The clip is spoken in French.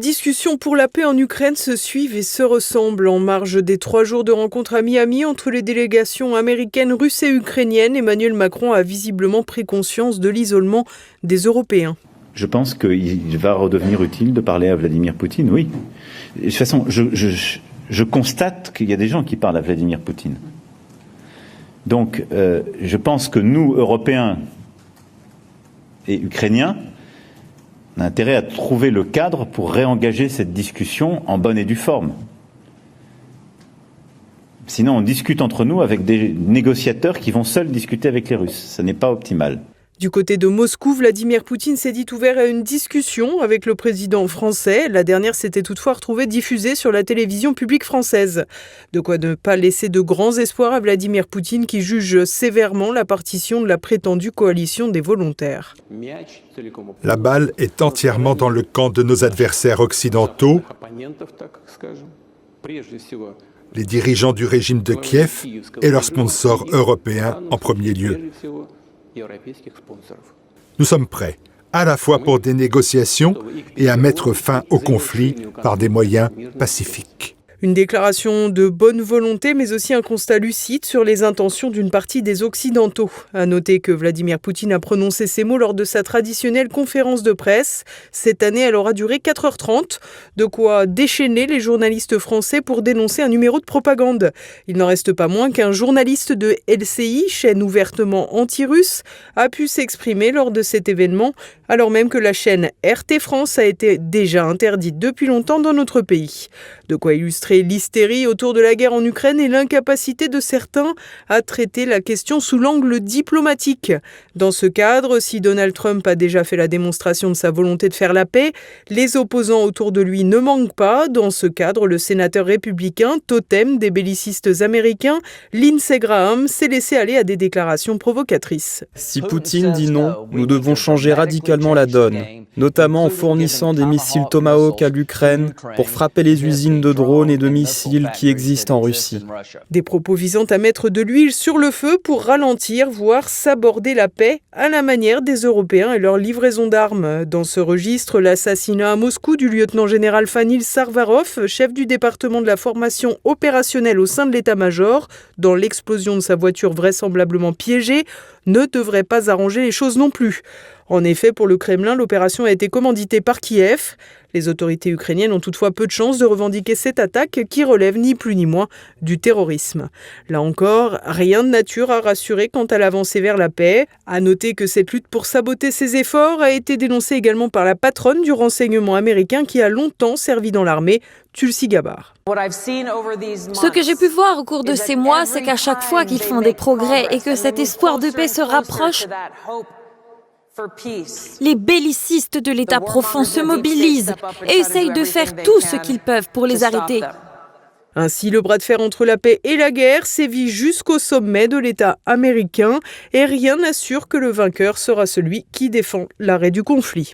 discussions pour la paix en Ukraine se suivent et se ressemblent. En marge des 3 jours de rencontres à Miami entre les délégations américaines, russes et ukrainiennes, Emmanuel Macron a visiblement pris conscience de l'isolement des Européens. Je pense qu'il va redevenir utile de parler à Vladimir Poutine, oui. De toute façon, je constate qu'il y a des gens qui parlent à Vladimir Poutine. Donc, je pense que nous, Européens et Ukrainiens, on a intérêt à trouver le cadre pour réengager cette discussion en bonne et due forme. Sinon, on discute entre nous avec des négociateurs qui vont seuls discuter avec les Russes. Ça n'est pas optimal. Du côté de Moscou, Vladimir Poutine s'est dit ouvert à une discussion avec le président français. La dernière s'était toutefois retrouvée diffusée sur la télévision publique française. De quoi ne pas laisser de grands espoirs à Vladimir Poutine qui juge sévèrement la partition de la prétendue coalition des volontaires. La balle est entièrement dans le camp de nos adversaires occidentaux, les dirigeants du régime de Kiev et leurs sponsors européens en premier lieu. Nous sommes prêts, à la fois pour des négociations et à mettre fin au conflit par des moyens pacifiques. Une déclaration de bonne volonté, mais aussi un constat lucide sur les intentions d'une partie des Occidentaux. À noter que Vladimir Poutine a prononcé ces mots lors de sa traditionnelle conférence de presse. Cette année, elle aura duré 4h30. De quoi déchaîner les journalistes français pour dénoncer un numéro de propagande. Il n'en reste pas moins qu'un journaliste de LCI, chaîne ouvertement anti-russe, a pu s'exprimer lors de cet événement, alors même que la chaîne RT France a été déjà interdite depuis longtemps dans notre pays. De quoi illustrer l'hystérie autour de la guerre en Ukraine et l'incapacité de certains à traiter la question sous l'angle diplomatique. Dans ce cadre, si Donald Trump a déjà fait la démonstration de sa volonté de faire la paix, les opposants autour de lui ne manquent pas. Dans ce cadre, le sénateur républicain, totem des bellicistes américains, Lindsey Graham, s'est laissé aller à des déclarations provocatrices. Si Poutine dit non, nous devons changer radicalement la donne, notamment en fournissant des missiles Tomahawk à l'Ukraine pour frapper les usines de drones et de missiles qui existent en Russie. Des propos visant à mettre de l'huile sur le feu pour ralentir, voire s'aborder la paix à la manière des Européens et leur livraison d'armes. Dans ce registre, l'assassinat à Moscou du lieutenant-général Fanil Sarvarov, chef du département de la formation opérationnelle au sein de l'état-major, dans l'explosion de sa voiture vraisemblablement piégée, ne devrait pas arranger les choses non plus. En effet, pour le Kremlin, l'opération a été commanditée par Kiev. Les autorités ukrainiennes ont toutefois peu de chances de revendiquer cette attaque qui relève ni plus ni moins du terrorisme. Là encore, rien de nature à rassurer quant à l'avancée vers la paix. À noter que cette lutte pour saboter ces efforts a été dénoncée également par la patronne du renseignement américain qui a longtemps servi dans l'armée, Tulsi Gabbard. Ce que j'ai pu voir au cours de ces mois, c'est qu'à chaque fois qu'ils font des progrès et que cet espoir de paix se rapproche, les bellicistes de l'État profond se mobilisent et essayent de faire tout ce qu'ils peuvent pour les arrêter. Ainsi, le bras de fer entre la paix et la guerre sévit jusqu'au sommet de l'État américain et rien n'assure que le vainqueur sera celui qui défend l'arrêt du conflit.